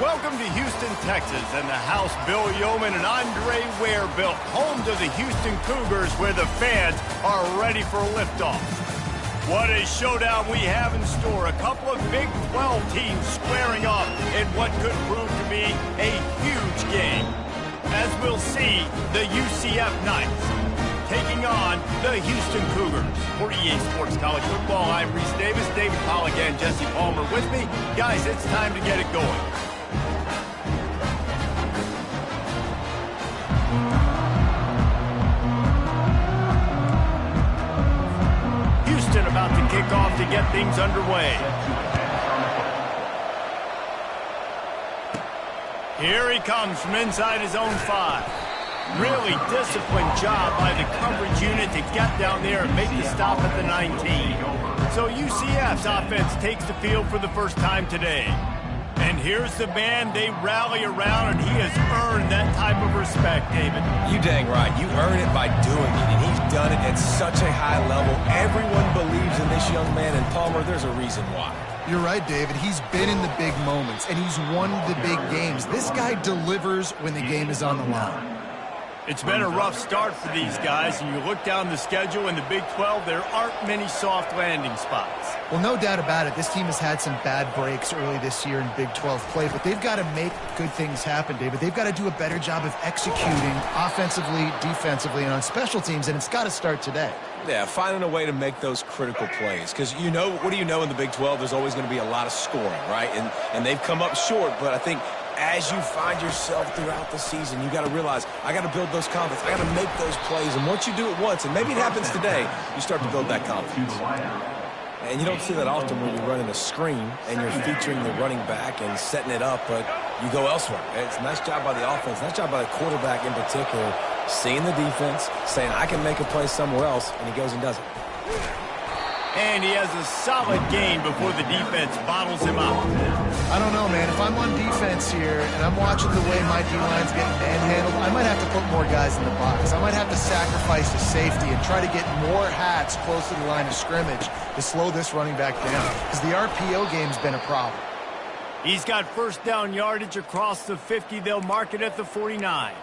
Welcome to Houston, Texas, and the house Bill Yeoman and Andre Ware built, home to the Houston Cougars, where the fans are ready for liftoff. What a showdown we have in store. A couple of Big 12 teams squaring off in what could prove to be a huge game. As we'll see, the UCF Knights taking on the Houston Cougars. For EA Sports College Football, I'm Reese Davis, David Pollack, and Jesse Palmer with me. Guys, it's time to get it going. Houston about to kick off to get things underway. Here he comes from inside his own 5. Really disciplined job by the coverage unit to get down there and make the stop at the 19. So UCF's offense takes the field for the first time today. And here's the man they rally around, and he has earned that type of respect, David. You dang right. You earn it by doing it, and he's done it at such a high level. Everyone believes in this young man, and Palmer, there's a reason why. You're right, David. He's been in the big moments, and he's won the big games. This guy delivers when the game is on the line. It's been a rough start for these guys, and you look down the schedule in the Big 12, there aren't many soft landing spots. Well, no doubt about it. This team has had some bad breaks early this year in Big 12 play, but they've got to make good things happen, David. They've got to do a better job of executing offensively, defensively, and on special teams, and it's got to start today. Yeah, finding a way to make those critical plays. Because you know, what do you know in the Big 12? There's always going to be a lot of scoring, right? And they've come up short, but I think as you find yourself throughout the season, you got to realize, I got to build those confidence. I got to make those plays. And once you do it once, and maybe it happens today, you start to build that confidence. And you don't see that often when you're running a screen and you're featuring the running back and setting it up, but you go elsewhere. It's a nice job by the offense, nice job by the quarterback in particular, seeing the defense, saying, I can make a play somewhere else, and he goes and does it. And he has a solid gain before the defense bottles him up. I don't know, man. If I'm on defense here and I'm watching the way my D-line's getting manhandled, I might have to put more guys in the box. I might have to sacrifice the safety and try to get more hats close to the line of scrimmage to slow this running back down, because the RPO game's been a problem. He's got first down yardage across the 50. They'll mark it at the 49.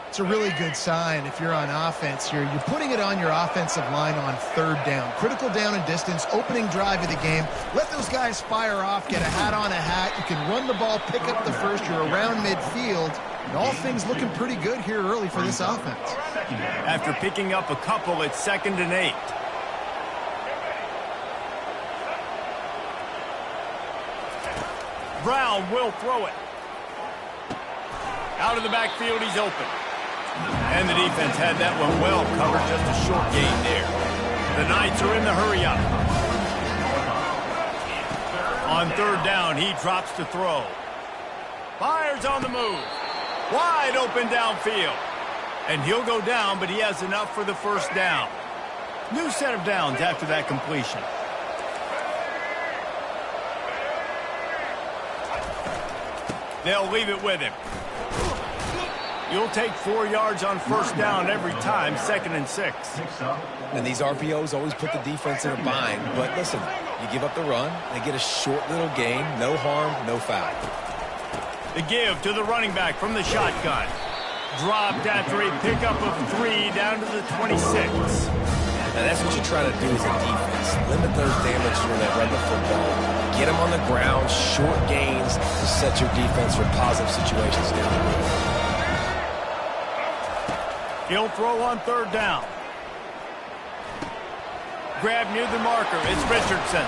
It's a really good sign if you're on offense here. You're putting it on your offensive line on third down. Critical down and distance, opening drive of the game. Let those guys fire off, get a hat on a hat. You can run the ball, pick up the first. You're around midfield. And all things looking pretty good here early for this offense. After picking up a couple, it's 2nd and 8. Brown will throw it. Out of the backfield, he's open. And the defense had that one well covered, just a short gain there. The Knights are in the hurry-up. On third down, he drops to throw. Fires on the move. Wide open downfield. And he'll go down, but he has enough for the first down. New set of downs after that completion. They'll leave it with him. You'll take 4 yards on first down every time, 2nd and 6. And these RPOs always put the defense in a bind. But listen, you give up the run, they get a short little gain, no harm, no foul. The give to the running back from the shotgun. Dropped after a pickup of 3 down to the 26. And that's what you try to do as a defense. Limit those damages when they run the football. Get them on the ground, short gains to set your defense for positive situations down the road. He'll throw on third down. Grab near the marker. It's Richardson.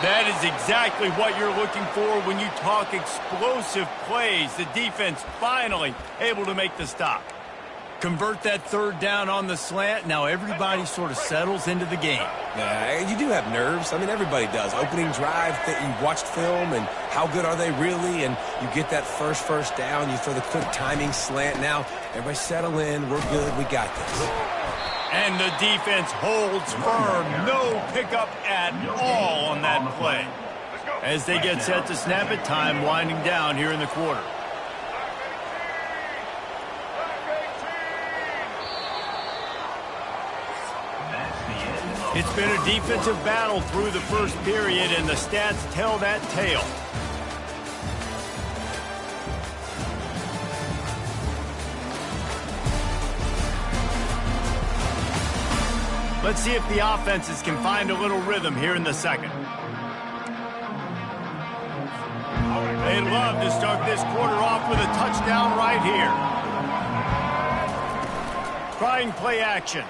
That is exactly what you're looking for when you talk explosive plays. The defense finally able to make the stop. Convert that third down on the slant. Now everybody sort of settles into the game. Yeah, you do have nerves. I mean, everybody does. Opening drive, that you watched film, and how good are they really? And you get that first down. You throw the quick timing slant. Now, everybody settle in. We're good. We got this. And the defense holds firm. No pickup at all on that play. As they get set to snap it, time winding down here in the quarter. It's been a defensive battle through the first period, and the stats tell that tale. Let's see if the offenses can find a little rhythm here in the second. They'd love to start this quarter off with a touchdown right here. Trying play action.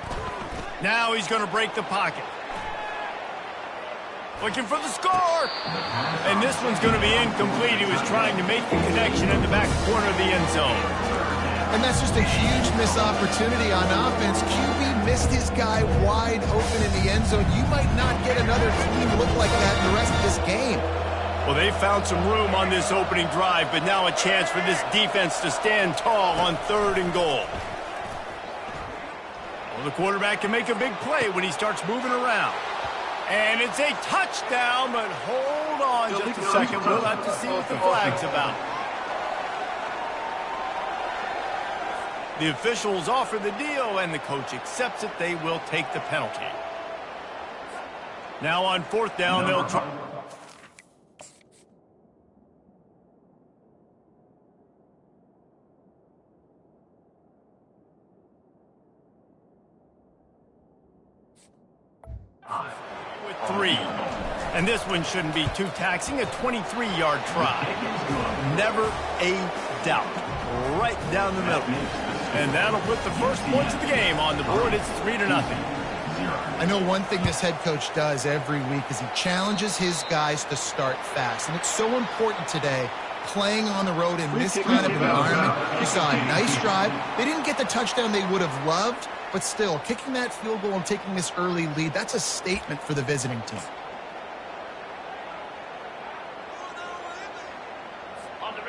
Now he's going to break the pocket. Looking for the score. And this one's going to be incomplete. He was trying to make the connection in the back corner of the end zone. And that's just a huge missed opportunity on offense. QB missed his guy wide open in the end zone. You might not get another clean look like that in the rest of this game. Well, they found some room on this opening drive, but now a chance for this defense to stand tall on 3rd and goal. Well, the quarterback can make a big play when he starts moving around. And it's a touchdown, but hold on just a second. We'll have to see what the flag's about. The officials offer the deal, and the coach accepts it. They will take the penalty. Now on 4th down, they'll try. With 3. And this one shouldn't be too taxing. A 23-yard try. Never a doubt. Right down the middle. And that'll put the first points of the game on the board. It's 3-0. I know one thing this head coach does every week is he challenges his guys to start fast. And it's so important today, playing on the road in this kind of environment. You saw a nice drive. They didn't get the touchdown they would have loved, but still, kicking that field goal and taking this early lead, that's a statement for the visiting team.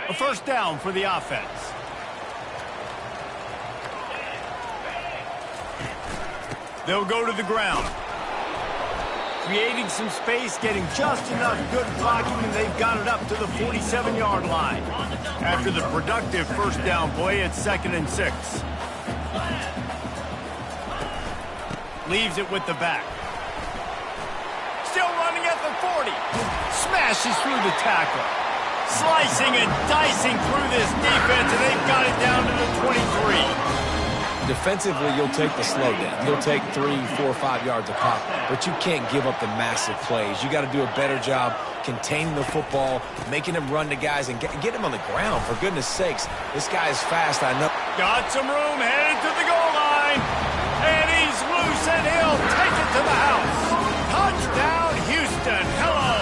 A first down for the offense. They'll go to the ground. Creating some space, getting just enough good blocking, and they've got it up to the 47-yard line. After the productive first down play, it's 2nd and 6. Leaves it with the back. Still running at the 40. Smashes through the tackle. Slicing and dicing through this defense, and they've got it down to the 23. Defensively, you'll take the slow down. You'll take 3, 4, 5 yards a pop, but you can't give up the massive plays. You got to do a better job containing the football, making him run to guys, and get him on the ground, for goodness sakes. This guy is fast, I know. Got some room, headed to the goal line, and he's loose, and he'll take it to the house. Touchdown, Houston. Hello.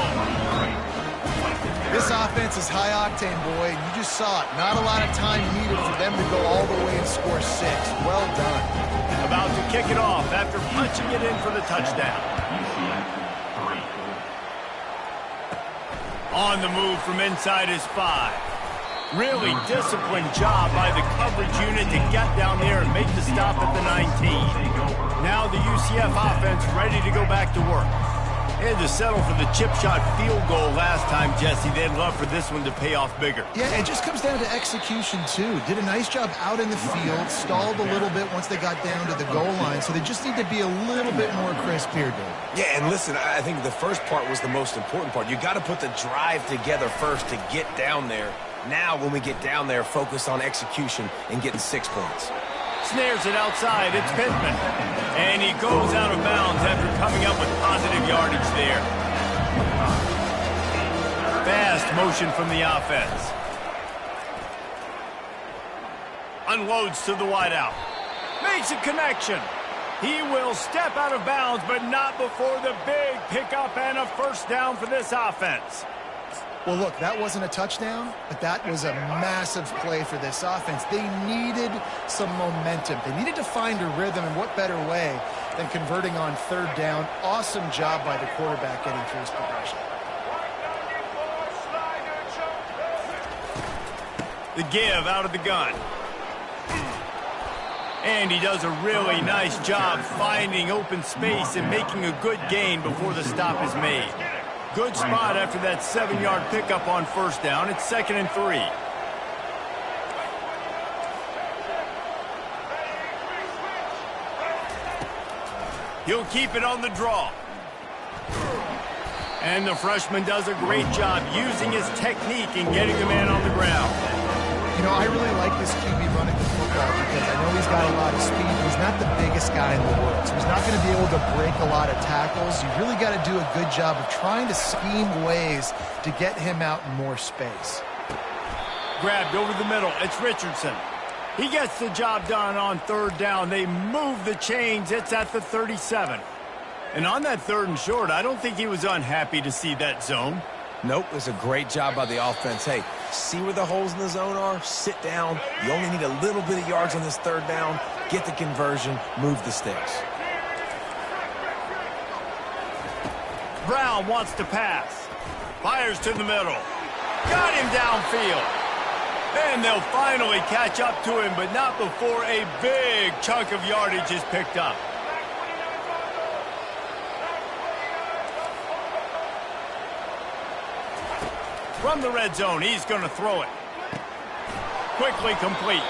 This offense is high-octane, boy, and you just saw it. Not a lot of time needed for them to go all the way and score 6. Well done. About to kick it off after punching it in for the touchdown. On the move from inside his 5. Really disciplined job by the coverage unit to get down there and make the stop at the 19. Now the UCF offense ready to go back to work. They had to settle for the chip shot field goal last time, Jesse. They'd love for this one to pay off bigger. Yeah, it just comes down to execution, too. Did a nice job out in the field, stalled a little bit once they got down to the goal line, so they just need to be a little bit more crisp here, Dave. Yeah, and listen, I think the first part was the most important part. You got to put the drive together first to get down there. Now, when we get down there, focus on execution and getting 6 points. Snares it outside. It's Pittman. And he goes out of bounds after coming up with positive yardage there. Fast motion from the offense. Unloads to the wideout. Makes a connection. He will step out of bounds, but not before the big pickup and a first down for this offense. Well, look, that wasn't a touchdown, but that was a massive play for this offense. They needed some momentum. They needed to find a rhythm, and what better way than converting on 3rd down. Awesome job by the quarterback getting through his progression. The give out of the gun. And he does a really nice job finding open space and making a good gain before the stop is made. Good spot after that 7-yard pickup on first down. It's 2nd and 3. He'll keep it on the draw. And the freshman does a great job using his technique and getting the man on the ground. You know, I really like this QB running the football because I know he's got a lot of speed. He's not the biggest guy in the world, so he's not going to be able to break a lot of tackles. You really got to do a good job of trying to scheme ways to get him out in more space. Grabbed over the middle. It's Richardson. He gets the job done on third down. They move the chains. It's at the 37. And on that 3rd and short, I don't think he was unhappy to see that zone. Nope, it's a great job by the offense. Hey, see where the holes in the zone are? Sit down. You only need a little bit of yards on this 3rd down. Get the conversion. Move the sticks. Brown wants to pass. Fires to the middle. Got him downfield. And they'll finally catch up to him, but not before a big chunk of yardage is picked up. From the red zone, he's going to throw it. Quickly complete.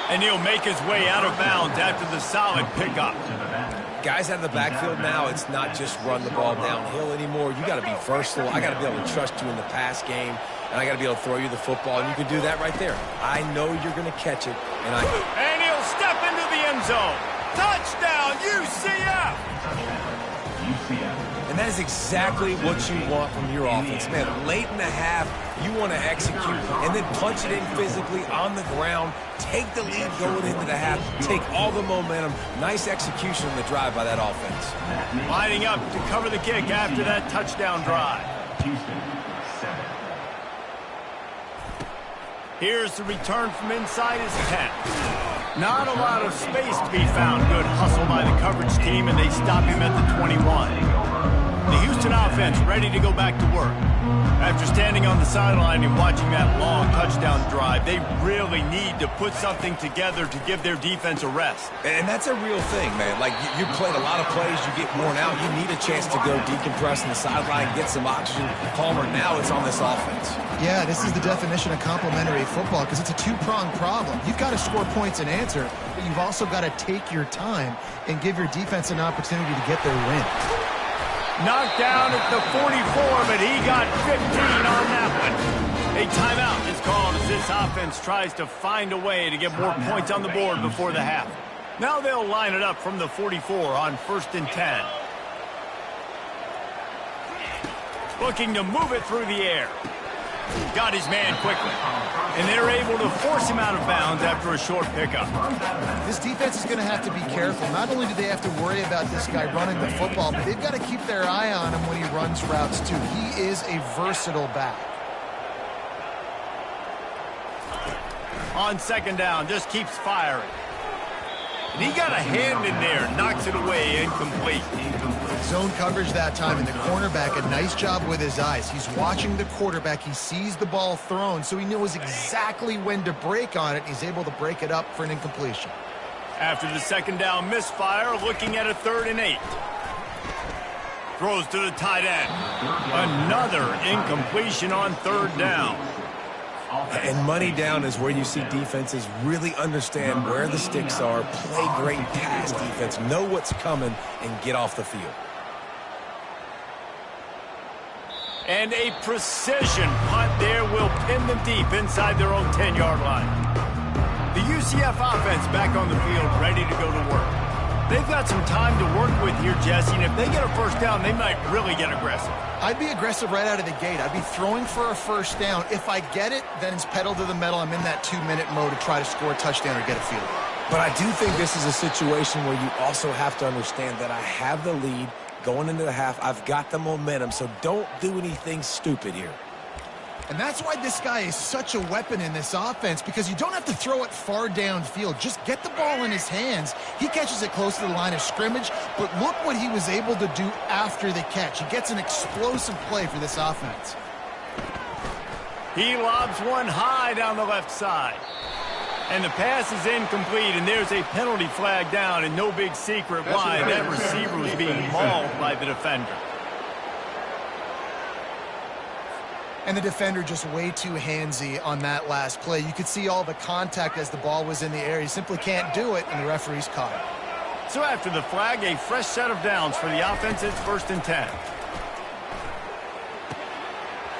And he'll make his way out of bounds after the solid pickup. Guys out of the backfield now, it's not just run the ball downhill anymore. You got to be versatile. I got to be able to trust you in the pass game, and I got to be able to throw you the football, and you can do that right there. I know you're going to catch it, and he'll step into the end zone. Touchdown, UCF! And that is exactly what you want from your offense. Man, late in the half, you want to execute and then punch it in physically on the ground. Take the lead going into the half. Take all the momentum. Nice execution on the drive by that offense. Lining up to cover the kick after that touchdown drive. Here's the return from inside his 10. Not a lot of space to be found. Good hustle by the coverage team, and they stop him at the 21. The Houston offense ready to go back to work. After standing on the sideline and watching that long touchdown drive, they really need to put something together to give their defense a rest. And that's a real thing, man. Like, you played a lot of plays, you get worn out, you need a chance to go decompress on the sideline, get some oxygen. Palmer, now it's on this offense. Yeah, this is the definition of complementary football because it's a two-pronged problem. You've got to score points and answer, but you've also got to take your time and give your defense an opportunity to get their win. Knocked down at the 44, but he got 15 on that one. A timeout is called as this offense tries to find a way to get more points on the board before the half. Now they'll line it up from the 44 on 1st and 10. Looking to move it through the air. Got his man quickly. And they're able to force him out of bounds after a short pickup. This defense is going to have to be careful. Not only do they have to worry about this guy running the football, but they've got to keep their eye on him when he runs routes too. He is a versatile back. On 2nd down, just keeps firing. And he got a hand in there, knocks it away, incomplete. Zone coverage that time, and the cornerback, a nice job with his eyes. He's watching the quarterback. He sees the ball thrown, so he knows exactly when to break on it. He's able to break it up for an incompletion. After the 2nd down misfire, looking at a 3rd and 8. Throws to the tight end. Another incompletion on 3rd down. And money down is where you see defenses really understand where the sticks are, play great pass defense, know what's coming, and get off the field. And a precision punt there will pin them deep inside their own 10-yard line. The UCF offense back on the field, ready to go to work. They've got some time to work with here, Jesse, and if they get a 1st down, they might really get aggressive. I'd be aggressive right out of the gate. I'd be throwing for a 1st down. If I get it, then it's pedal to the metal. I'm in that 2-minute mode to try to score a touchdown or get a field goal. But I do think this is a situation where you also have to understand that I have the lead going into the half. I've got the momentum, so don't do anything stupid here. And that's why this guy is such a weapon in this offense, because you don't have to throw it far downfield. Just get the ball in his hands. He catches it close to the line of scrimmage, but look what he was able to do after the catch. He gets an explosive play for this offense. He lobs one high down the left side. And the pass is incomplete, and there's a penalty flag down, and no big secret why that receiver was being mauled by the defender. And the defender just way too handsy on that last play. You could see all the contact as the ball was in the air. He simply can't do it, and the referee's caught it. So after the flag, a fresh set of downs for the offense. It's 1st and 10.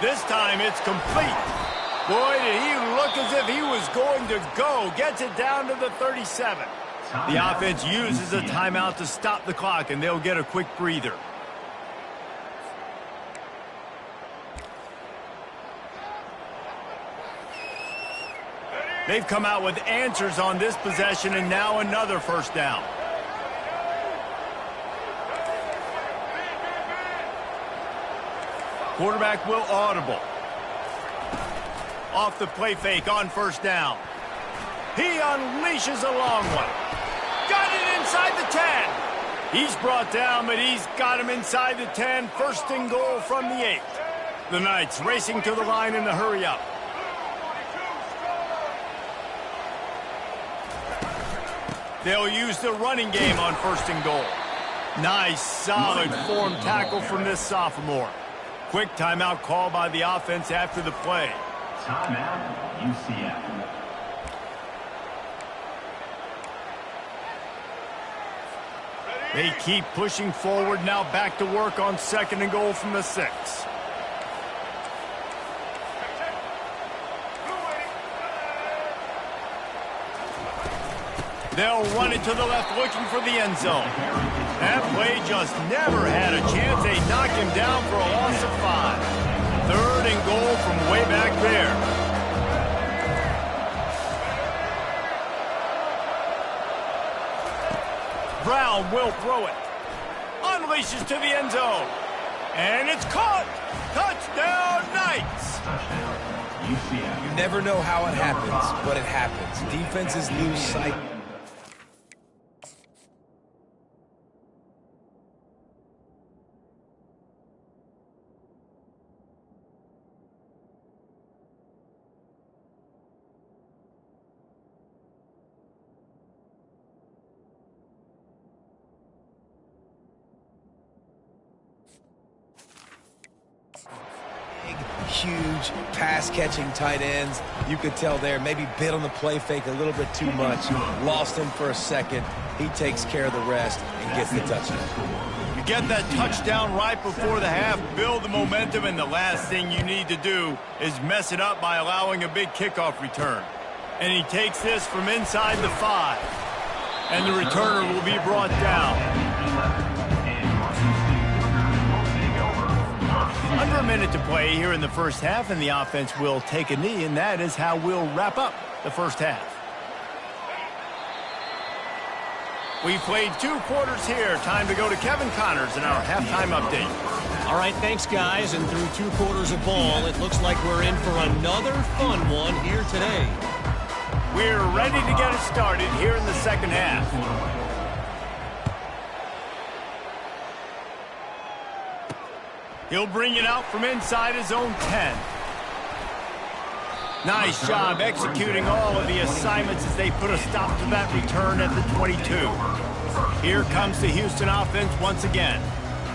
This time it's complete. Boy, did he look as if he was going to go. Gets it down to the 37. The offense uses a timeout to stop the clock, and they'll get a quick breather. They've come out with answers on this possession, and now another first down. Quarterback will audible. Off the play fake on first down. He unleashes a long one. Got it inside the 10. He's brought down, but he's got him inside the 10. First and goal from the 8. The Knights racing to the line in the hurry-up. They'll use the running game on first and goal. Nice, solid form tackle from this sophomore. Quick timeout call by the offense after the play. Timeout, UCF. They keep pushing forward, now back to work on second and goal from the 6. They'll run it to the left, looking for the end zone. That play just never had a chance. They knock him down for a loss of 5. Third and goal from way back there. Brown will throw it. Unleashes to the end zone. And it's caught. Touchdown, Knights. You never know how it happens, but it happens. Defenses lose sight. Huge pass-catching tight ends. You could tell there, maybe bit on the play fake a little bit too much. Lost him for a second. He takes care of the rest and gets the touchdown. You get that touchdown right before the half, build the momentum, and the last thing you need to do is mess it up by allowing a big kickoff return. And he takes this from inside the 5. And the returner will be brought down. Under a minute to play here in the first half, and the offense will take a knee, and that is how we'll wrap up the first half. We've played 2 quarters here. Time to go to Kevin Connors in our halftime update. All right, thanks, guys. And through 2 quarters of ball, it looks like we're in for another fun one here today. We're ready to get it started here in the second half. He'll bring it out from inside his own 10. Nice job executing all of the assignments as they put a stop to that return at the 22. Here comes the Houston offense once again.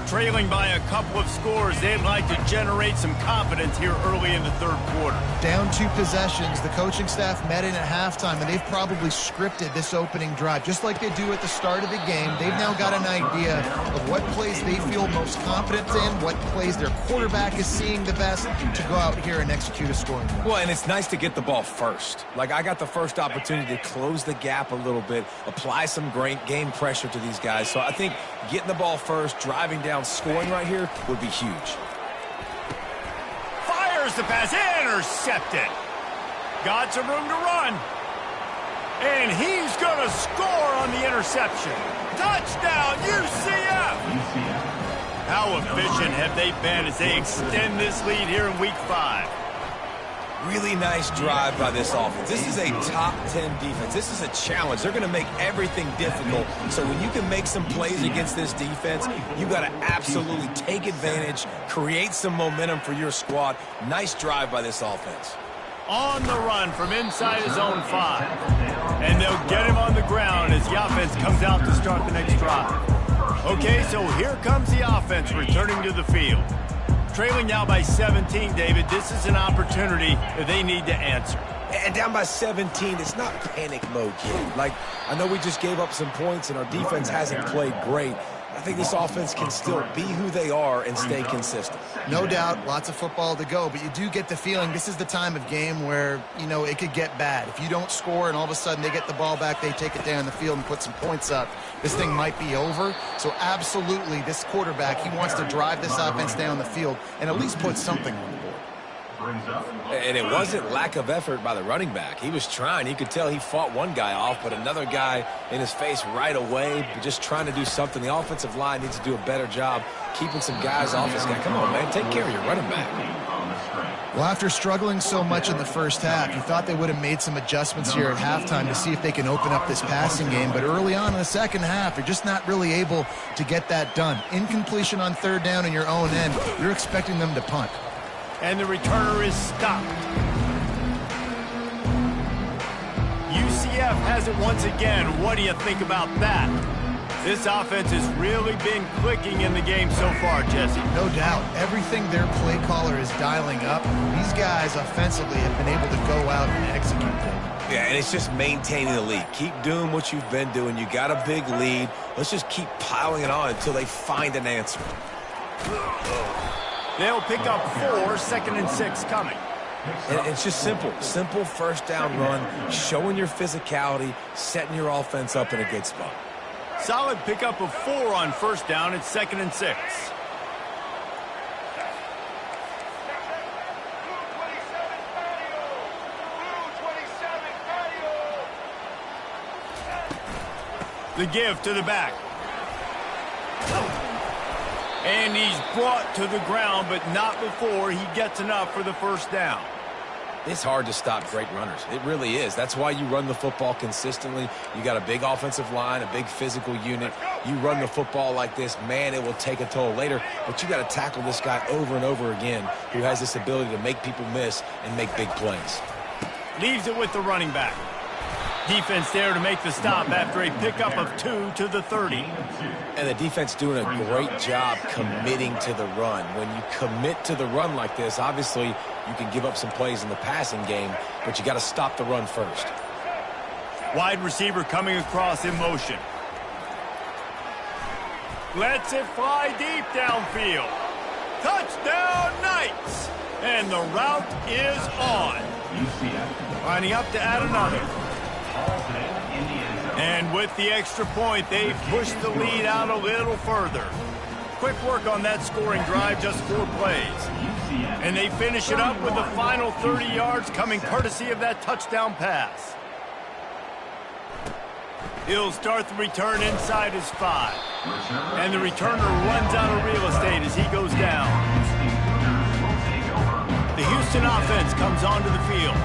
Trailing by a couple of scores, they'd like to generate some confidence here early in the third quarter. Down 2 possessions. The coaching staff met in at halftime, and they've probably scripted this opening drive. Just like they do at the start of the game, they've now got an idea of what plays they feel most confident in, what plays their quarterback is seeing the best to go out here and execute a scoring drive. Well, and it's nice to get the ball first. Like, I got the first opportunity to close the gap a little bit, apply some great game pressure to these guys. So I think getting the ball first, driving down, scoring right here would be huge. Fires the pass, intercepted. Got some room to run. And he's going to score on the interception. Touchdown, UCF! How efficient have they been as they extend this lead here in Week 5? Really nice drive by this offense. This is a top 10 defense. This is a challenge. They're going to make everything difficult. So when you can make some plays against this defense, you got to absolutely take advantage, create some momentum for your squad. Nice drive by this offense. On the run from inside his own 5. And they'll get him on the ground as the offense comes out to start the next drive. Okay, so here comes the offense returning to the field. Trailing now by 17, David. This is an opportunity that they need to answer. And down by 17, it's not panic mode yet. Like, I know we just gave up some points and our defense hasn't played great, I think this offense can still be who they are and stay consistent. No doubt, lots of football to go, but you do get the feeling this is the time of game where, you know, it could get bad. If you don't score and all of a sudden they get the ball back, they take it down the field and put some points up, this thing might be over. So absolutely, this quarterback, he wants to drive this offense down the field and at least put something on the board. And it wasn't lack of effort by the running back. He was trying. You could tell he fought one guy off, but another guy in his face right away, just trying to do something. The offensive line needs to do a better job keeping some guys off this guy. Come on, man. Take care of your running back. Well, after struggling so much in the first half, you thought they would have made some adjustments here at halftime to see if they can open up this passing game. But early on in the second half, you're just not really able to get that done. Incompletion on third down in your own end, you're expecting them to punt. And the returner is stopped. UCF has it once again. What do you think about that? This offense has really been clicking in the game so far, Jesse. No doubt. Everything their play caller is dialing up, these guys offensively have been able to go out and execute them. Yeah, and it's just maintaining the lead. Keep doing what you've been doing. You got a big lead. Let's just keep piling it on until they find an answer. They'll pick up 4, 2nd and 6 coming. And it's just simple. Simple first down run, showing your physicality, setting your offense up in a good spot. Solid pickup of 4 on first down. It's 2nd and 6. The give to the back. And he's brought to the ground, but not before he gets enough for the first down. It's hard to stop great runners. It really is. That's why you run the football consistently. You got a big offensive line, a big physical unit. You run the football like this, man, it will take a toll later. But you got to tackle this guy over and over again who has this ability to make people miss and make big plays. Leaves it with the running back. Defense there to make the stop after a pickup of 2 to the 30. And the defense doing a great job committing to the run. When you commit to the run like this, obviously you can give up some plays in the passing game, but you got to stop the run first. Wide receiver coming across in motion. Lets it fly deep downfield. Touchdown Knights! And the route is on. Lining up to add another. And with the extra point, they've pushed the lead out a little further. Quick work on that scoring drive, just 4 plays. And they finish it up with the final 30 yards coming courtesy of that touchdown pass. He'll start the return inside his 5. And the returner runs out of real estate as he goes down. The Houston offense comes onto the field.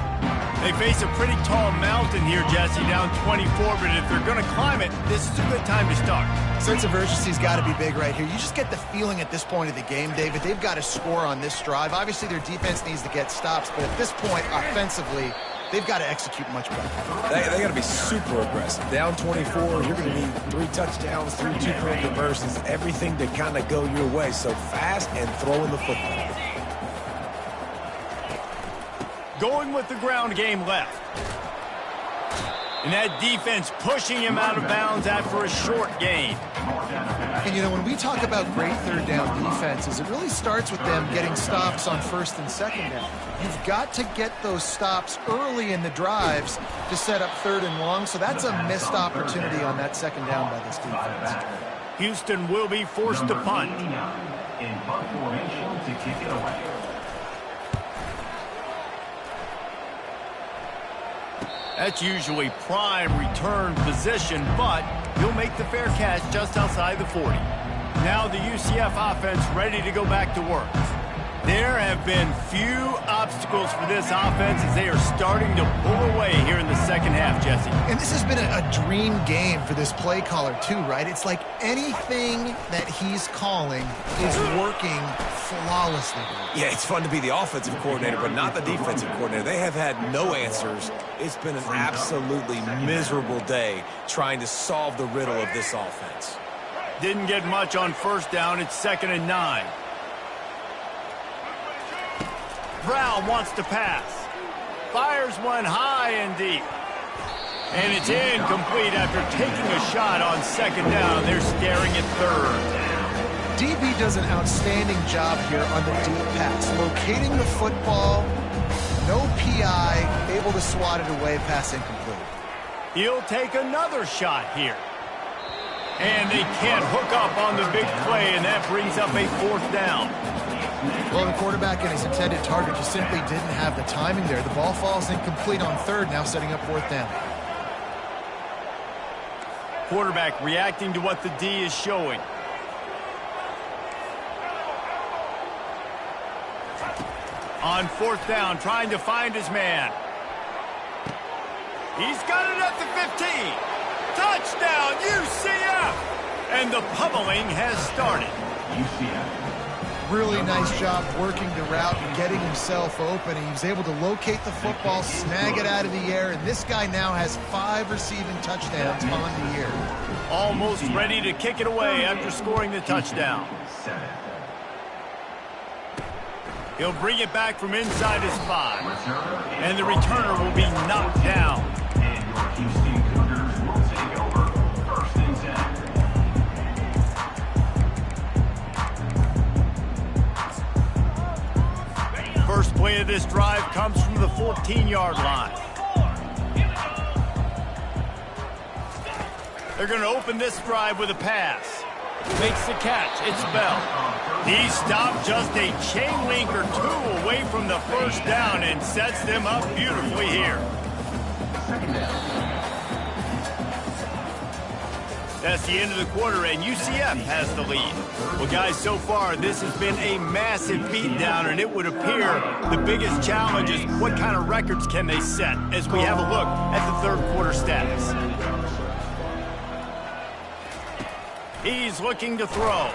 They face a pretty tall mountain here, Jesse, down 24, but if they're going to climb it, this is a good time to start. Sense of urgency's got to be big right here. You just get the feeling at this point of the game, David, they've got to score on this drive. Obviously, their defense needs to get stops, but at this point, offensively, they've got to execute much better. They got to be super aggressive. Down 24, you're going to need 3 touchdowns, 3 two-point conversions, everything to kind of go your way. So fast and throwing the football. Going with the ground game left. And that defense pushing him out of bounds after a short gain. And, you know, when we talk about great third down defenses, it really starts with them getting stops on first and second down. You've got to get those stops early in the drives to set up third and long, so that's a missed opportunity on that second down by this defense. Houston will be forced to punt. In punt formation to kick it away. That's usually prime return position, but he'll make the fair catch just outside the 40. Now the UCF offense ready to go back to work. There have been few obstacles for this offense as they are starting to pull away here in the second half, Jesse. And this has been a dream game for this play caller too, right? It's like anything that he's calling is working flawlessly. Yeah, it's fun to be the offensive coordinator, but not the defensive coordinator. They have had no answers. It's been an absolutely miserable day trying to solve the riddle of this offense. Didn't get much on first down. It's 2nd and 9. Brown wants to pass. Fires one high and deep. And it's incomplete after taking a shot on second down. They're staring at third. DB does an outstanding job here on the deep pass, locating the football, no PI, able to swat it away, pass incomplete. He'll take another shot here. And they can't hook up on the big play, and that brings up a fourth down. Well, the quarterback and his intended target just simply didn't have the timing there. The ball falls incomplete on third, now setting up fourth down. Quarterback reacting to what the D is showing. On fourth down, trying to find his man. He's got it at the 15. Touchdown, UCF! And the pummeling has started. UCF. Really nice job working the route and getting himself open. He was able to locate the football, snag it out of the air, and this guy now has 5 receiving touchdowns on the year. Almost ready to kick it away after scoring the touchdown. He'll bring it back from inside his 5. And the returner will be knocked down. And your Houston Cougars will take over 1st and 10. First play of this drive comes from the 14-yard line. They're going to open this drive with a pass. Makes the catch. It's Bell. He stopped just a chain link or 2 away from the first down and sets them up beautifully here. That's the end of the quarter, and UCF has the lead. Well, guys, so far, this has been a massive beatdown, and it would appear the biggest challenge is what kind of records can they set as we have a look at the third quarter stats. He's looking to throw.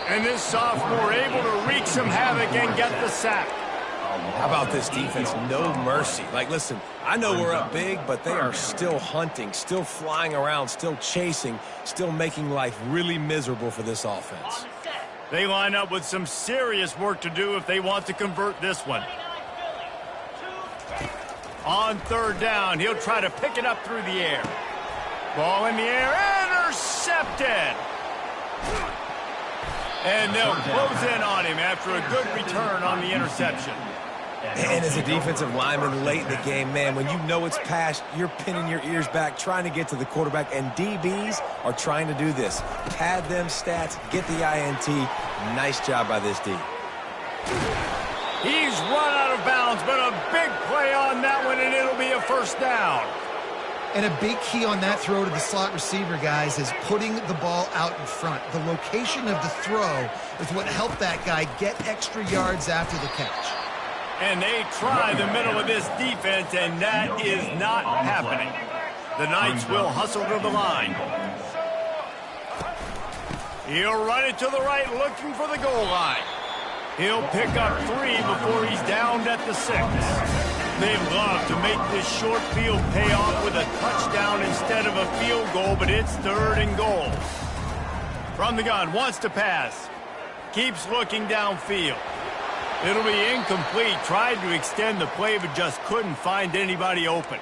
And this sophomore able to wreak some havoc and get the sack. How about this defense? No mercy. Like, listen, I know we're up big, but they are still hunting, still flying around, still chasing, still making life really miserable for this offense. They line up with some serious work to do if they want to convert this one. On third down, he'll try to pick it up through the air. Ball in the air, intercepted. And they'll close in on him after a good return on the interception. And as a defensive lineman late in the game, man, when you know it's past, you're pinning your ears back, trying to get to the quarterback, and DBs are trying to do this. Pad them stats, get the INT. Nice job by this D. He's run out of bounds, but a big play on that one, and it'll be a first down. And a big key on that throw to the slot receiver, guys, is putting the ball out in front. The location of the throw is what helped that guy get extra yards after the catch. And they try the middle of this defense, and that is not happening. The Knights will hustle to the line. He'll run it to the right, looking for the goal line. He'll pick up 3 before he's downed at the 6. They love to make this short field pay off with a touchdown instead of a field goal, but it's 3rd and goal. From the gun, wants to pass. Keeps looking downfield. It'll be incomplete. Tried to extend the play, but just couldn't find anybody open.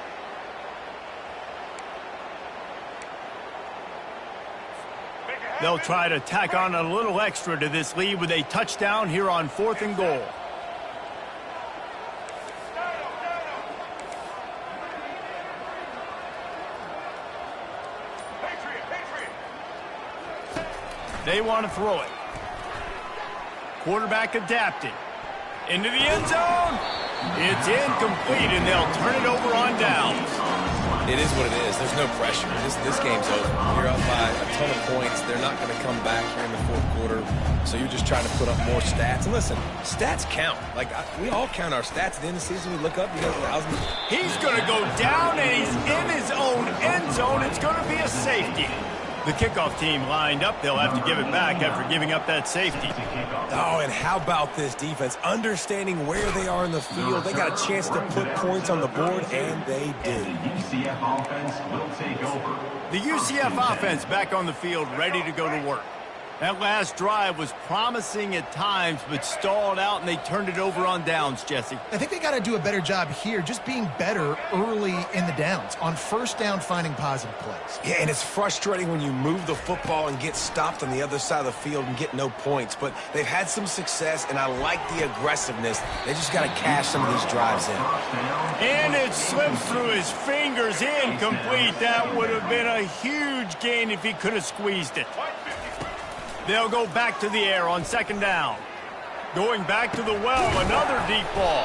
They'll try to tack on a little extra to this lead with a touchdown here on 4th and goal. They want to throw it. Quarterback adapting. Into the end zone. It's incomplete, and they'll turn it over on downs. It is what it is. There's no pressure. This game's over. You're up by a ton of points. They're not going to come back here in the 4th quarter. So you're just trying to put up more stats. And listen, stats count. Like, we all count our stats at the end of the season. We look up, you know, he's going to go down, and he's in his own end zone. It's going to be a safety. The kickoff team lined up. They'll have to give it back after giving up that safety. Oh, and how about this defense? Understanding where they are in the field. They got a chance to put points on the board, and they did. The UCF offense will take over. The UCF offense back on the field, ready to go to work. That last drive was promising at times, but stalled out, and they turned it over on downs, Jesse. I think they got to do a better job here, just being better early in the downs, on first down finding positive plays. Yeah, and it's frustrating when you move the football and get stopped on the other side of the field and get no points. But they've had some success, and I like the aggressiveness. They just got to cash some of these drives in. And it slips through his fingers, incomplete. That would have been a huge gain if he could have squeezed it. They'll go back to the air on second down. Going back to the well, another deep ball.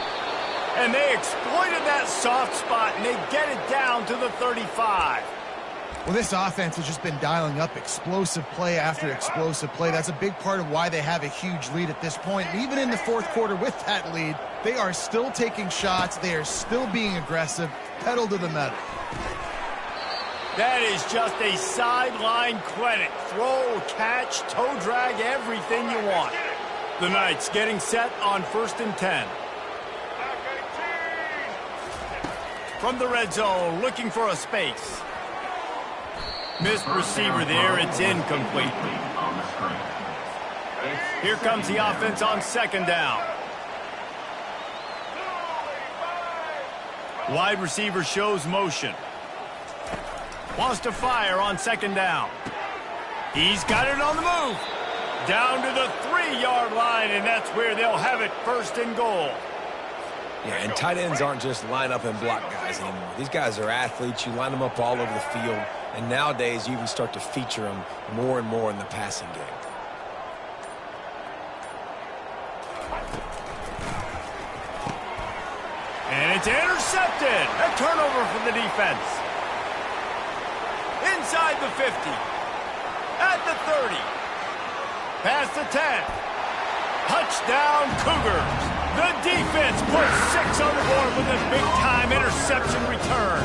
And they exploited that soft spot, and they get it down to the 35. Well, this offense has just been dialing up explosive play after explosive play. That's a big part of why they have a huge lead at this point. And even in the fourth quarter with that lead, they are still taking shots. They are still being aggressive, pedal to the metal. That is just a sideline clinic. Throw, catch, toe drag, everything you want. The Knights getting set on 1st and 10. From the red zone, looking for a space. Missed receiver there, it's incomplete. Here comes the offense on second down. Wide receiver shows motion. Wants to fire on second down. He's got it on the move. Down to the 3-yard line, and that's where they'll have it, 1st and goal. Yeah, and tight ends aren't just line up and block guys anymore. These guys are athletes. You line them up all over the field. And nowadays, you even start to feature them more and more in the passing game. And it's intercepted. A turnover for the defense. Inside the 50. At the 30. Past the 10. Touchdown, Cougars. The defense puts 6 on the board with a big-time interception return.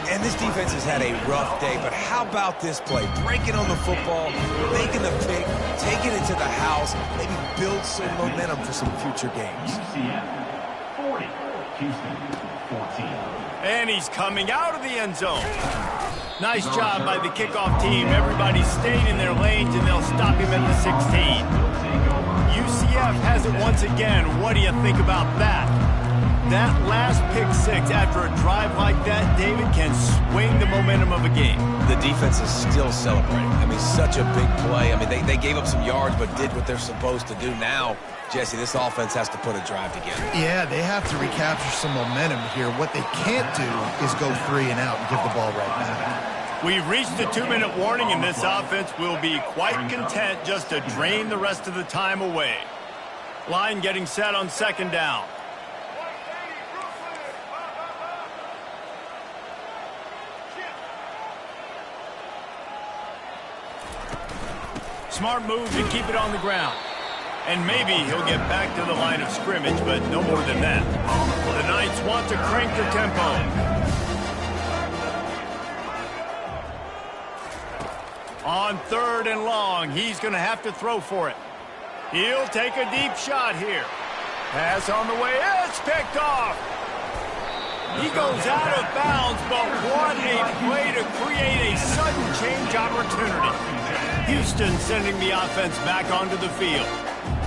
And this defense has had a rough day, but how about this play? Breaking on the football, making the pick, taking it to the house, maybe build some momentum for some future games. UCF 40, Houston 14. And he's coming out of the end zone. Nice job by the kickoff team. Everybody stayed in their lanes, and they'll stop him at the 16. UCF has it once again. What do you think about that? That last pick six after a drive like that, David, can swing the momentum of a game. The defense is still celebrating. I mean, such a big play. I mean, they gave up some yards but did what they're supposed to do. Now, Jesse, this offense has to put a drive together. Yeah, they have to recapture some momentum here. What they can't do is go 3 and out and give the ball right back. We've reached a 2-minute warning, and this offense will be quite content just to drain the rest of the time away. Line getting set on second down. Smart move to keep it on the ground. And maybe he'll get back to the line of scrimmage, but no more than that. The Knights want to crank the tempo. On 3rd and long, he's going to have to throw for it. He'll take a deep shot here. Pass on the way. It's picked off. He goes out of bounds, but what a play to create a sudden change opportunity. Houston sending the offense back onto the field.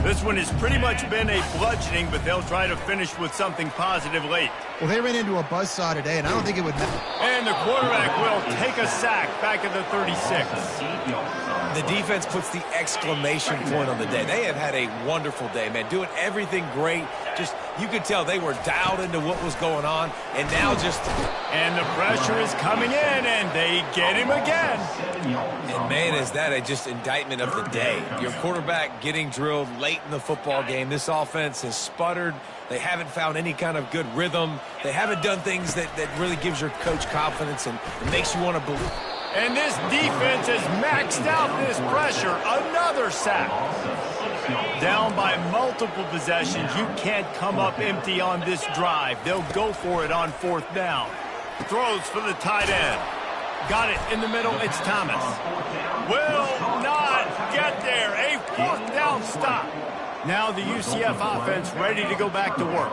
This one has pretty much been a bludgeoning, but they'll try to finish with something positive late. Well, they ran into a buzzsaw today, and I don't think it would matter. And the quarterback will take a sack back at the 36. The defense puts the exclamation point on the day. They have had a wonderful day, man. Doing everything great. Just, you could tell they were dialed into what was going on, and now just... And the pressure is coming in, and they get him again. And, man, is that a just indictment of the day. Your quarterback getting drilled late in the football game. This offense has sputtered. They haven't found any kind of good rhythm. They haven't done things that really gives your coach confidence and makes you want to believe. And this defense has maxed out this pressure. Another sack. Down by multiple possessions. You can't come up empty on this drive. They'll go for it on 4th down. Throws for the tight end. Got it in the middle. It's Thomas. Will not get there. A 4th down stop. Now the UCF offense ready to go back to work.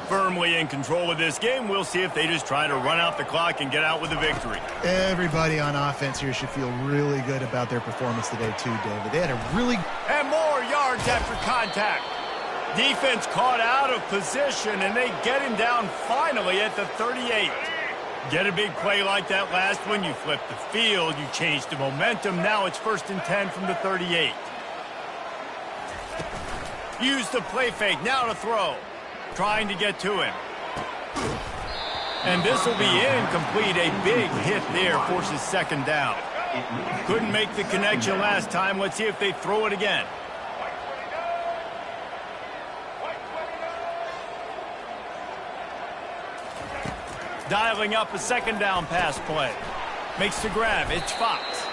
Firmly in control of this game. We'll see if they just try to run out the clock and get out with a victory. Everybody on offense here should feel really good about their performance today too, David. They had a really... And more yards after contact. Defense caught out of position, and they get him down finally at the 38. Get a big play like that last one, you flip the field, you change the momentum. Now it's 1st and 10 from the 38. Use the play fake, now to throw. Trying to get to him. And this will be incomplete. A big hit there forces 2nd down. Couldn't make the connection last time. Let's see if they throw it again. Dialing up a 2nd down pass play. Makes the grab. It's Fox.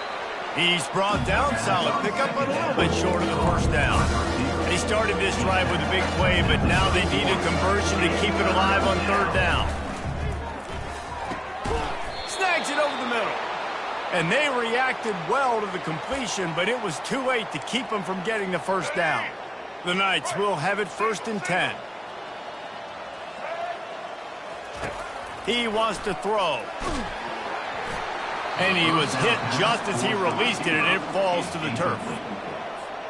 He's brought down. Solid pickup, but a little bit short of the 1st down. They started this drive with a big play, but now they need a conversion to keep it alive on 3rd down. Snags it over the middle. And they reacted well to the completion, but it was too late to keep them from getting the 1st down. The Knights will have it 1st and 10. He wants to throw. And he was hit just as he released it, and it falls to the turf.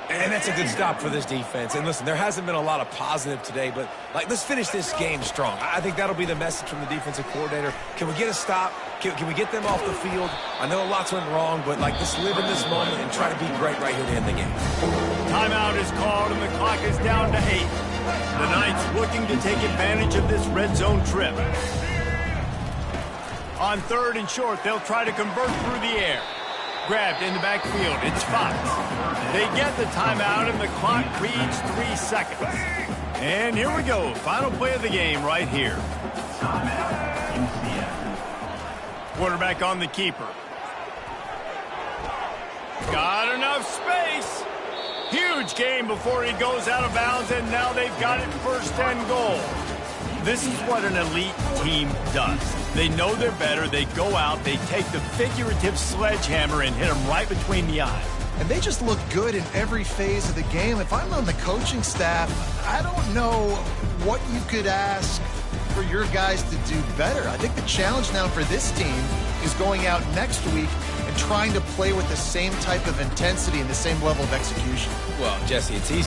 And that's a good stop for this defense. And listen, there hasn't been a lot of positive today, but let's finish this game strong. I think that'll be the message from the defensive coordinator. Can we get a stop? Can we get them off the field? I know lots went wrong, but let's live in this moment and try to be great right here to end the game. Timeout is called, and the clock is down to 8. The Knights looking to take advantage of this red zone trip. On 3rd and short, they'll try to convert through the air. Grabbed in the backfield. It's Fox. They get the timeout, and the clock reads 3 seconds. And here we go. Final play of the game right here. Quarterback on the keeper. Got enough space. Huge game before he goes out of bounds, and now they've got it 1st and goal. This is what an elite team does. They know they're better. They go out. They take the figurative sledgehammer and hit them right between the eyes. And they just look good in every phase of the game. If I'm on the coaching staff, I don't know what you could ask for your guys to do better. I think the challenge now for this team is going out next week and trying to play with the same type of intensity and the same level of execution. Well, Jesse, it's easy.